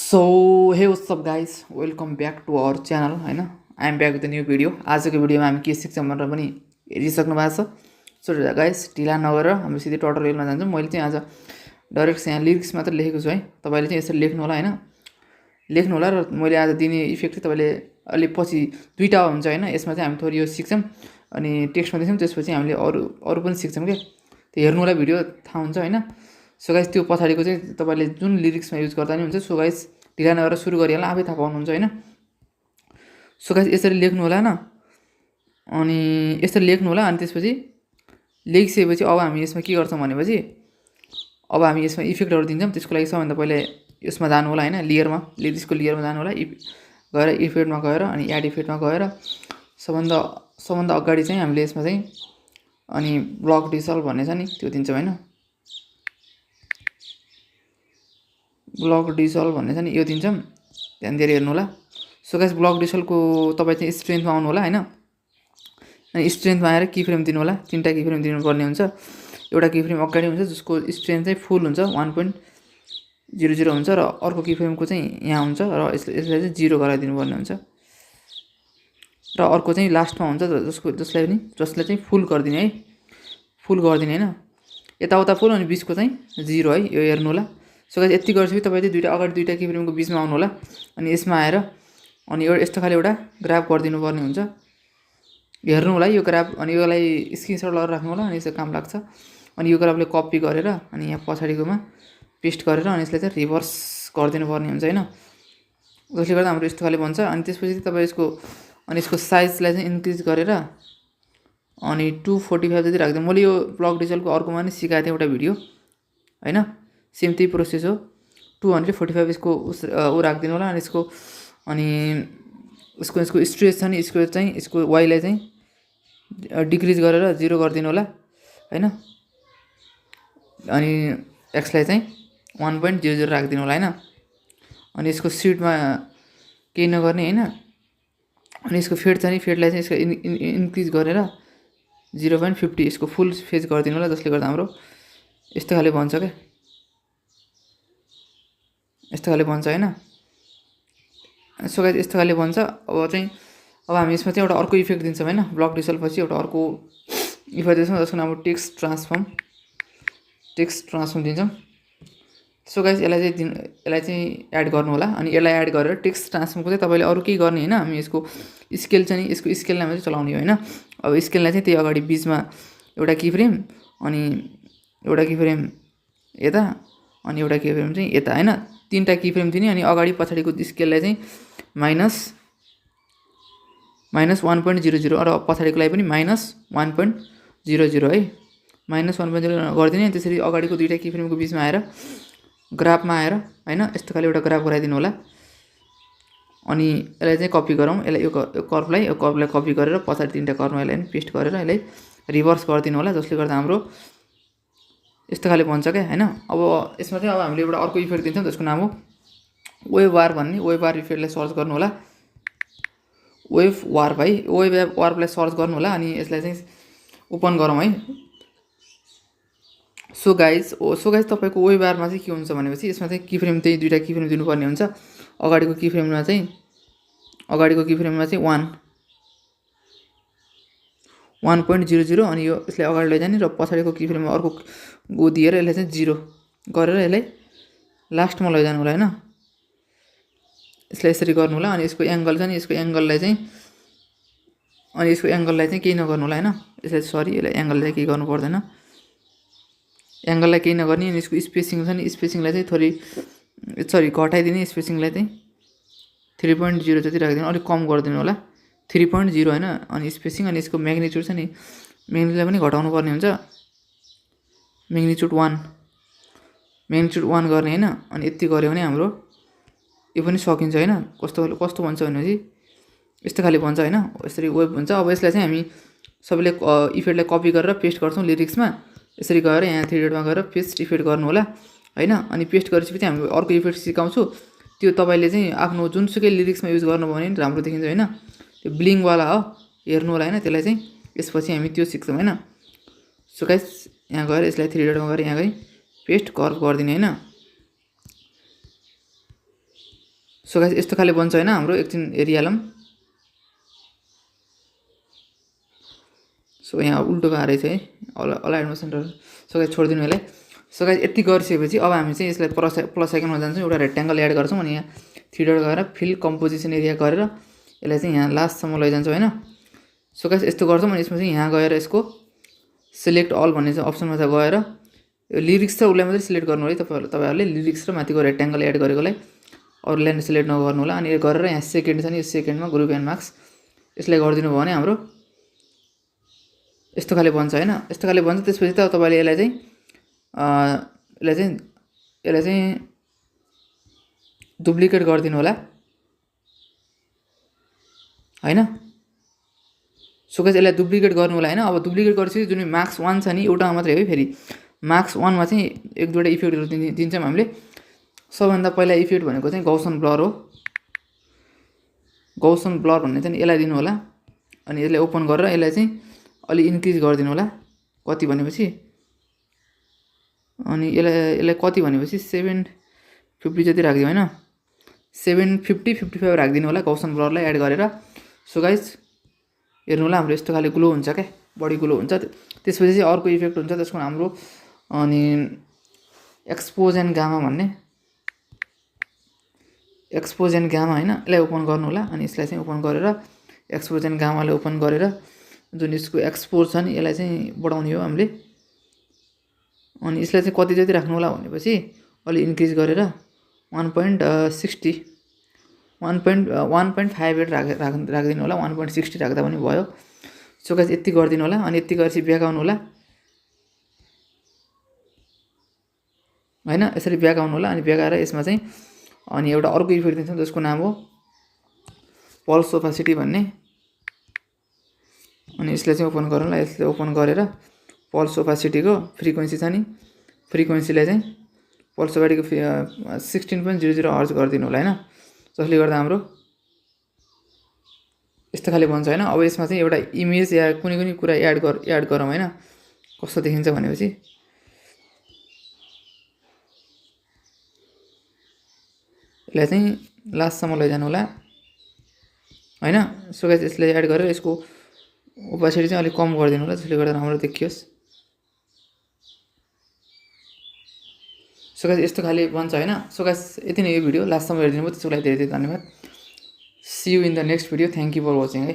So hey what's up guys, welcome back to our channel होइन। I am back with new video. आजको भिडियोमा हामी के सिक्छौँ भनेर पनि हेरिसक्नु भएको छ। सो गाइस, ढिला नगरेर हाम्रो सिधै ट्युटोरियलमा जान्छौँ। मैले चाहिँ आज डाइरेक्ट यहाँ लिरिक्स मात्र लेखेको छु है। तपाईँले चाहिँ यसरी लेख्नु होला होइन, लेख्नु होला। र मैले आज दिने इफेक्ट चाहिँ तपाईँले अलि पछि दुईवटा हुन्छ होइन। यसमा चाहिँ हामी थोरै यो सिक्छौँ अनि टेक्स्टमा दिन्छौँ, त्यसपछि हामीले अरू अरू पनि सिक्छौँ क्या। त्यो हेर्नु होला, भिडियो थाहा हुन्छ होइन। सो गाइस, त्यो पछाडिको चाहिँ तपाईँले जुन लिरिक्समा युज गर्दा नि हुन्छ। सो गाइस, ढिला नगरेर सुरु गरिहाल्नु, आफै थाहा पाउनुहुन्छ होइन। सो गाइस, यसरी लेख्नु होला न, अनि यसरी लेख्नु होला। अनि त्यसपछि लेखिसकेपछि अब हामी यसमा के गर्छौँ भनेपछि अब हामी यसमा इफेक्टहरू दिन्छौँ। त्यसको लागि सबभन्दा पहिले यसमा जानु होला होइन, लेयरमा, लिरिक्सको लेयरमा जानु होला। गएर इफेक्टमा गएर अनि एड इफेक्टमा गएर सबभन्दा अगाडि चाहिँ हामीले यसमा चाहिँ अनि ब्लक डिसल्भ भन्ने छ नि, त्यो दिन्छौँ होइन। ब्लक डिसल्भ भन्ने छ नि, यो दिन्छौँ, ध्यान दिएर हेर्नु होला। सो गाइस, ब्लक डिसल्भको तपाईँ चाहिँ स्ट्रेन्थमा आउनु होला होइन। अनि स्ट्रेन्थमा आएर की फ्रेम दिनु होला। तिनवटा की फ्रेम दिनुपर्ने हुन्छ। एउटा की फ्रेम अगाडि हुन्छ जसको स्ट्रेन्थ चाहिँ फुल हुन्छ, 1.00 हुन्छ, र अर्को की फ्रेमको चाहिँ यहाँ हुन्छ, र यसलाई चाहिँ 0 गराइदिनु पर्ने हुन्छ। र अर्को चाहिँ लास्टमा हुन्छ जसलाई चाहिँ फुल गरिदिने है, फुल गरिदिने होइन, यताउता फुल अनि बिचको चाहिँ 0 है, यो हेर्नु होला। सो गाइस, यति गरिसकेपछि तपाईँ चाहिँ दुईवटा की फ्रेमको बिचमा आउनु होला। अनि यसमा आएर अनि यस्तो खाले एउटा ग्राफ गरिदिनु पर्ने हुन्छ, हेर्नु होला यो ग्राफ। अनि यसलाई स्क्रिनसट लगाएर राख्नु होला, अनि यसो काम लाग्छ। अनि यो ग्राफले कपी गरेर अनि यहाँ पछाडिकोमा पेस्ट गरेर अनि यसलाई चाहिँ रिभर्स गरिदिनु पर्ने हुन्छ होइन। जसले गर्दा हाम्रो यस्तो खाले बन्छ। अनि त्यसपछि तपाईँ यसको साइजलाई चाहिँ इन्क्रिज गरेर अनि 245 जति राख्दिनु। मैले यो ब्लक डिजल्भको अर्कोमा नि सिकाएको थिएँ एउटा भिडियो होइन, सेम त्यही प्रोसेस हो। 245 यसको ऊ राखिदिनु होला। अनि यसको स्ट्रेच छ नि, यसको वाइलाई चाहिँ डिक्रिज गरेर 0 गरिदिनु होला होइन। अनि एक्सलाई चाहिँ 1.00 राखिदिनु होला होइन। अनि यसको सिटमा केही नगर्ने होइन। अनि यसको फेड छ नि, फेडलाई चाहिँ यसको इन्क्रिज गरेर 0.50 यसको फुल फेज गरिदिनु होला। जसले गर्दा हाम्रो यस्तो खाले बन्छ क्या, यस्तो खाले बन्छ होइन। सो गाइस, यस्तो खाले बन्छ। अब हामी यसमा चाहिँ एउटा अर्को इफेक्ट दिन्छौँ होइन। ब्लक डिसल्भ पछि एउटा अर्को इफेक्ट दिन्छौँ जसको नाम हो टेक्स्ट ट्रान्सफर्म दिन्छौँ। सो गाइस, यसलाई चाहिँ एड गर्नु होला। अनि यसलाई एड गरेर टेक्स्ट ट्रान्सफर्मको चाहिँ तपाईँले अरू केही गर्ने होइन। हामी यसको स्केल चाहिँ यसको स्केललाई मात्रै चलाउने होइन। अब स्केललाई चाहिँ त्यही अगाडि बिचमा एउटा की फ्रेम अनि एउटा की फ्रेम यता अनि एउटा की फ्रेम चाहिँ यता होइन, तिनवटा की फ्रेम दिने। अनि अगाडि पछाडिको स्केललाई चाहिँ माइनस 1.00 र पछाडिकोलाई पनि -1.00 है, -1.0 गरिदिने। अनि त्यसरी अगाडिको दुईवटा की फ्रेमको बिचमा आएर ग्राफमा आएर होइन यस्तो खाले एउटा ग्राफ गराइदिनु होला। अनि यसलाई चाहिँ कपी गरौँ, यसलाई यो कर्भलाई कपी गरेर पछाडि तिनवटा कर्भमा यसलाई पेस्ट गरेर यसलाई रिभर्स गरिदिनु होला। जसले गर्दा हाम्रो यस्तो खाले बन्छ क्या होइन। अब यसमा चाहिँ अब हामीले एउटा अर्को इफेक्ट दिन्छौँ जसको नाम हो वेभ वार भन्ने। वेभ वार इफेक्टलाई सर्च गर्नु होला, वेभ वार्प है, वेभ वार्पलाई सर्च गर्नु होला। अनि यसलाई चाहिँ ओपन गरौँ है। सो गाइस, तपाईँको वेभ वारमा चाहिँ के हुन्छ भनेपछि यसमा चाहिँ की फ्रेम त्यही दुईवटा की फ्रेम दिनुपर्ने हुन्छ। अगाडिको की फ्रेममा चाहिँ 1.00 अनि यो यसलाई अगाडि लैजाने, र पछाडिको की फ्रेममा अर्को गो दिएर यसलाई चाहिँ 0 गरेर यसलाई लास्टमा लैजानु होला होइन। यसलाई यसरी गर्नु होला। अनि यसको एङ्गल छ नि, यसको एङ्गललाई चाहिँ केही नगर्नु होला होइन। यसलाई एङ्गललाई केही गर्नु पर्दैन, एङ्गललाई केही नगर्ने। अनि यसको स्पेसिङ छ नि, स्पेसिङलाई चाहिँ घटाइदिने। स्पेसिङलाई चाहिँ 3.0 जति राखिदिनु, अलिक कम गरिदिनु होला, 3.0 होइन। अनि स्पेसिङ अनि यसको म्याग्निट्युड छ नि, म्याग्निट्युडलाई पनि घटाउनु पर्ने हुन्छ, म्याग्निट्युड 1 गर्ने होइन। अनि यति गऱ्यो भने हाम्रो यो पनि सकिन्छ होइन। कस्तो भन्छ भनेपछि यस्तो खाले भन्छ होइन, यसरी वेभ हुन्छ। अब यसलाई चाहिँ हामी सबैले इफेक्टलाई कपी गरेर पेस्ट गर्छौँ लिरिक्समा। यसरी गएर यहाँ 3 डटमा गएर पेस्ट इफेक्ट गर्नु होला होइन। अनि पेस्ट गरेपछि हामी अर्को इफेक्ट सिकाउँछु, त्यो तपाईँले चाहिँ आफ्नो जुनसुकै लिरिक्समा युज गर्नुभयो भने राम्रो देखिन्छ होइन। त्यो ब्लिङवाला हो, हेर्नु होला होइन। त्यसलाई चाहिँ यसपछि हामी त्यो सिक्छौँ होइन। सो गाइस, यहाँ गएर यसलाई 3 डटमा गएर यहाँ गएर पेस्ट कर्भ गरिदिने होइन। सो गाइस यस्तो खाले बन्छ हैन हाम्रो एकछिन हेरिहालौँ। सो यहाँ उल्टो गएको रहेछ है अलाइनमा सेन्टर। सो गाइस छोडिदिनु यसलाई। सो गाइस यति गरिसकेपछि अब हामी चाहिँ यसलाई प्लस आइकनमा जान्छौँ, एउटा रेक्ट्याङ्गल एड गर्छौँ अनि यहाँ थ्री डट गएर फिल कम्पोजिसन एरिया गरेर यसलाई चाहिँ यहाँ लास्टसम्म लैजान्छौँ हैन। सो गाइस यस्तो गर्छौँ अनि यसमा चाहिँ यहाँ गएर यसको सिलेक्ट अल भन्ने चाहिँ अप्सनमा चाहिँ गएर यो लिरिक्स र उसलाई मात्रै सिलेक्ट गर्नु है तपाईँहरूले लिरिक्स र माथिको रेक्ट्याङ्गल एड गरेकोलाई अरूलाई सिलेक्ट नगर्नु होला। अनि यो गरेर यहाँ सेकेन्ड छ नि, यो सेकेन्डमा ग्रुप एन्ड मार्क्स यसलाई गरिदिनु भयो भने हाम्रो यस्तो खाले बन्छ हैन। यस्तो खाले बन्छ। त्यसपछि त तपाईँले यसलाई चाहिँ डुप्लिकेट गरिदिनु होला हैन। सो गाइस यसलाई डुप्लिकेट गर्नु होला हैन। अब डुप्लिकेट गरेपछि जुन मार्क्स 1 छ नि एउटामा मात्रै है, फेरि मार्क्स 1 मा चाहिँ एक दुईवटा इफेक्टहरू दिन्छौँ हामीले। सबभन्दा पहिला इफेक्ट भनेको चाहिँ गौसन ब्लर हो। गौसन ब्लर भन्ने चाहिँ यसलाई दिनु होला अनि यसलाई ओपन गरेर यसलाई चाहिँ अलि इन्क्रिज गरिदिनु होला। कति भनेपछि अनि यसलाई कति भनेपछि 750 जति राखिदिउँ हैन। 750 55 राखिदिनु होला गौसन ब्लरलाई एड गरेर। सो गाइस हेर्नु होला हाम्रो यस्तो खाले ग्लो हुन्छ क्या, बडी ग्लो हुन्छ। त्यसपछि चाहिँ अर्को इफेक्ट हुन्छ त्यसको हाम्रो अनि एक्सपोज एन्ड गामा भन्ने, एक्सपोज एन्ड गामा हैन। यसलाई ओपन गर्नु होला अनि यसलाई चाहिँ ओपन गरेर एक्सपोज एन्ड गामालाई ओपन गरेर जुन यसको एक्सपोज छ नि यसलाई चाहिँ बढाउने हो हामीले। अनि यसलाई चाहिँ कति जति राख्नु होला भनेपछि अलि इन्क्रिज गरेर 1.60 1.58 राखिदिनु होला। 1.60 राख्दा पनि भयो। सो गाइस यति गरिदिनु होला अनि यति गरेपछि ब्याक आउनु होला हैन। यसरी ब्याक आउनु होला अनि ब्याक आएर यसमा चाहिँ अनि एउटा अर्को इफेक्ट दिन्छौँ जसको नाम हो पल्स ओपासिटी भन्ने। अनि यसलाई चाहिँ ओपन गरौँ ल। यसलाई ओपन गरेर पल्स ओपासिटीको फ्रिक्वेन्सी छ नि, फ्रिक्वेन्सीलाई चाहिँ पल्स ओपासिटीको 16.00 हर्ज गरिदिनु होला हैन। जसले गर्दा हाम्रो यस्तो खाले बन्छ हैन। अब यसमा चाहिँ एउटा इमेज या कुनै कुरा एड गरौँ हैन, कस्तो देखिन्छ भनेपछि यसलाई चाहिँ लास्टसम्म लैजानु होला हैन। सो गाइस यसलाई एड गरेर यसको ओपासिटी चाहिँ अलिक कम गरिदिनु होला जसले गर्दा राम्रो देखियोस्। सो गाइस यस्तो खाले बन्छ हैन। सो गाइस यति नै यो भिडियो लास्टसम्म हेरिदिनु भयो त्यसको लागि धेरै धेरै धन्यवाद। See you in the next video. Thank you for watching है।